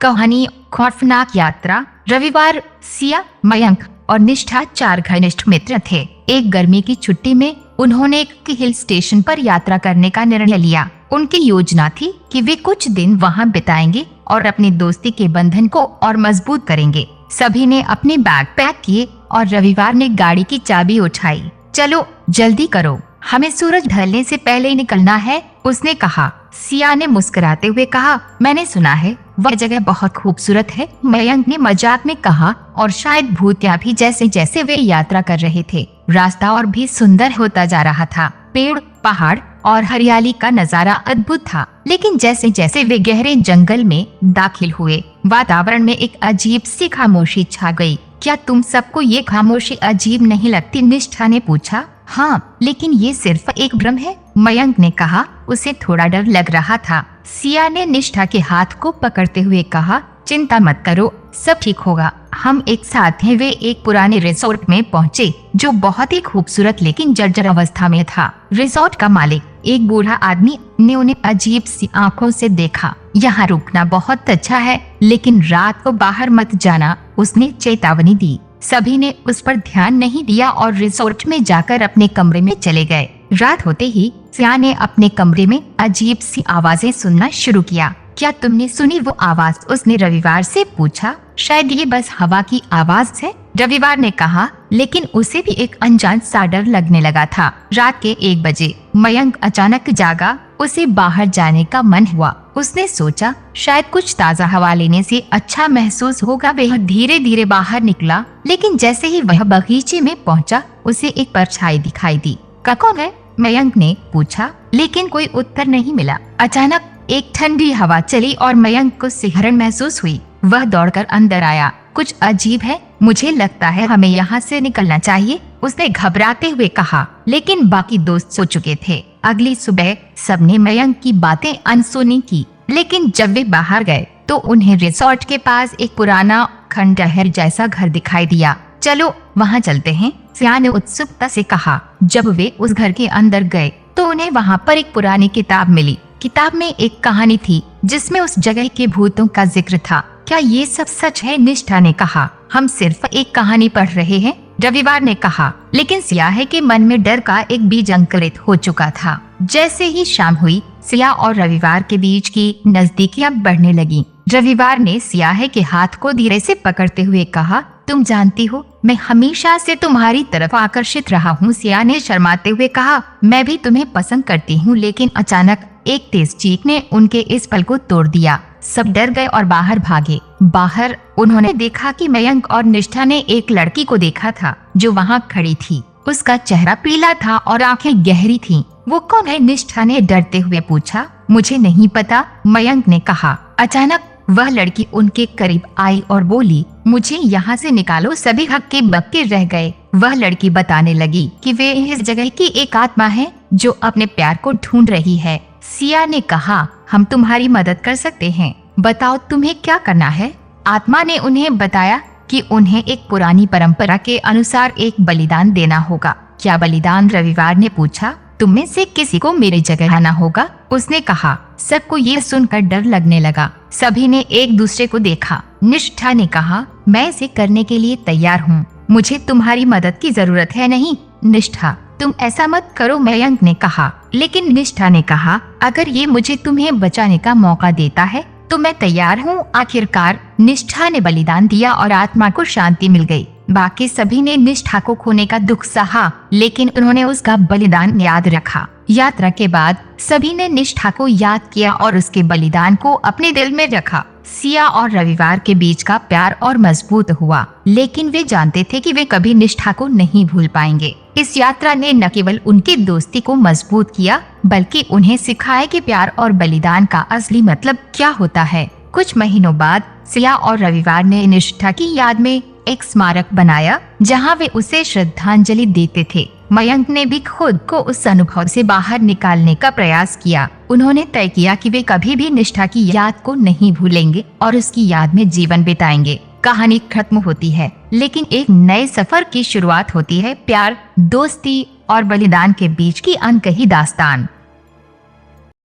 कहानी खौफनाक यात्रा। रविवार। सिया, मयंक और निष्ठा 4 घनिष्ठ मित्र थे। एक गर्मी की छुट्टी में उन्होंने एक हिल स्टेशन पर यात्रा करने का निर्णय लिया। उनकी योजना थी कि वे कुछ दिन वहां बिताएंगे और अपनी दोस्ती के बंधन को और मजबूत करेंगे। सभी ने अपने बैग पैक किए और रविवार ने गाड़ी की चाबी उठाई। चलो जल्दी करो, हमें सूरज ढलने से पहले निकलना है, उसने कहा। सिया ने मुस्कुराते हुए कहा, मैंने सुना है वह जगह बहुत खूबसूरत है, मयंक ने मजाक में कहा। और शायद भूतिया भी। जैसे जैसे वे यात्रा कर रहे थे, रास्ता और भी सुंदर होता जा रहा था। पेड़, पहाड़ और हरियाली का नजारा अद्भुत था। लेकिन जैसे जैसे वे गहरे जंगल में दाखिल हुए, वातावरण में एक अजीब सी खामोशी छा गई। क्या तुम सबको ये खामोशी अजीब नहीं लगती? निष्ठा ने पूछा। हाँ, लेकिन ये सिर्फ एक भ्रम है, मयंक ने कहा। उसे थोड़ा डर लग रहा था। सिया ने निष्ठा के हाथ को पकड़ते हुए कहा, चिंता मत करो, सब ठीक होगा, हम एक साथ हैं। वे एक पुराने रिसोर्ट में पहुँचे जो बहुत ही खूबसूरत लेकिन जर्जर अवस्था में था। रिसोर्ट का मालिक, एक बूढ़ा आदमी, ने उन्हें अजीब सी आंखों से देखा। यहाँ रुकना बहुत अच्छा है, लेकिन रात को बाहर मत जाना, उसने चेतावनी दी। सभी ने उस पर ध्यान नहीं दिया और रिसोर्ट में जाकर अपने कमरे में चले गए। रात होते ही सिया ने अपने कमरे में अजीब सी आवाजें सुनना शुरू किया। क्या तुमने सुनी वो आवाज? उसने रविवार से पूछा। शायद ये बस हवा की आवाज है, रविवार ने कहा, लेकिन उसे भी एक अनजान सा डर लगने लगा था। रात के 1 बजे मयंक अचानक जागा। उसे बाहर जाने का मन हुआ। उसने सोचा शायद कुछ ताज़ा हवा लेने से अच्छा महसूस होगा। वह धीरे धीरे बाहर निकला, लेकिन जैसे ही वह बगीचे में पहुंचा, उसे एक परछाई दिखाई दी। कौन है? मयंक ने पूछा, लेकिन कोई उत्तर नहीं मिला। अचानक एक ठंडी हवा चली और मयंक को सिहरन महसूस हुई। वह दौड़कर अंदर आया। कुछ अजीब है, मुझे लगता है हमें यहाँ से निकलना चाहिए, उसने घबराते हुए कहा। लेकिन बाकी दोस्त सो चुके थे। अगली सुबह सबने मयंक की बातें अनसुनी की, लेकिन जब वे बाहर गए तो उन्हें रिसोर्ट के पास एक पुराना खंडहर जैसा घर दिखाई दिया। चलो वहाँ चलते हैं, सिया ने उत्सुकता से कहा। जब वे उस घर के अंदर गए तो उन्हें वहाँ पर एक पुरानी किताब मिली। किताब में एक कहानी थी जिसमें उस जगह के भूतों का जिक्र था। क्या ये सब सच है? निष्ठा ने कहा। हम सिर्फ एक कहानी पढ़ रहे हैं, रविवार ने कहा। लेकिन सिया के मन में डर का एक बीज अंकुरित हो चुका था। जैसे ही शाम हुई, सिया और रविवार के बीच की नजदीकियां बढ़ने लगी। रविवार ने सिया के हाथ को धीरे से पकड़ते हुए कहा, तुम जानती हो मैं हमेशा से तुम्हारी तरफ आकर्षित रहा हूँ। सिया ने शर्माते हुए कहा, मैं भी तुम्हें पसंद करती हूँ। लेकिन अचानक एक तेज चीख ने उनके इस पल को तोड़ दिया। सब डर गए और बाहर भागे। बाहर उन्होंने देखा कि मयंक और निष्ठा ने एक लड़की को देखा था जो वहाँ खड़ी थी। उसका चेहरा पीला था और आंखें गहरी थीं। वो कौन है? निष्ठा ने डरते हुए पूछा। मुझे नहीं पता, मयंक ने कहा। अचानक वह लड़की उनके करीब आई और बोली, मुझे यहाँ से निकालो। सभी हक्के बक्के रह गए। वह लड़की बताने लगी कि वे इस जगह की एक आत्मा है जो अपने प्यार को ढूंढ रही है। सिया ने कहा, हम तुम्हारी मदद कर सकते हैं, बताओ तुम्हें क्या करना है? आत्मा ने उन्हें बताया कि उन्हें एक पुरानी परंपरा के अनुसार एक बलिदान देना होगा। क्या बलिदान? रविवार ने पूछा। तुम में से किसी को मेरी जगह आना होगा, उसने कहा। सबको ये सुनकर डर लगने लगा। सभी ने एक दूसरे को देखा। निष्ठा ने कहा, मैं इसे करने के लिए तैयार हूँ, मुझे तुम्हारी मदद की जरूरत है। नहीं निष्ठा, तुम ऐसा मत करो, मयंक ने कहा। लेकिन निष्ठा ने कहा, अगर ये मुझे तुम्हें बचाने का मौका देता है तो मैं तैयार हूँ। आखिरकार निष्ठा ने बलिदान दिया और आत्मा को शांति मिल गई। बाकी सभी ने निष्ठा को खोने का दुख सहा, लेकिन उन्होंने उसका बलिदान याद रखा। यात्रा के बाद सभी ने निष्ठा को याद किया और उसके बलिदान को अपने दिल में रखा। सिया और रविवार के बीच का प्यार और मजबूत हुआ, लेकिन वे जानते थे कि वे कभी निष्ठा को नहीं भूल पाएंगे। इस यात्रा ने न केवल उनकी दोस्ती को मजबूत किया, बल्कि उन्हें सिखाया कि प्यार और बलिदान का असली मतलब क्या होता है। कुछ महीनों बाद सिया और रविवार ने निष्ठा की याद में एक स्मारक बनाया जहां वे उसे श्रद्धांजलि देते थे। मयंक ने भी खुद को उस अनुभव से बाहर निकालने का प्रयास किया। उन्होंने तय किया कि वे कभी भी निष्ठा की याद को नहीं भूलेंगे और उसकी याद में जीवन बिताएंगे। कहानी खत्म होती है, लेकिन एक नए सफर की शुरुआत होती है। प्यार, दोस्ती और बलिदान के बीच की अनकही दास्तान।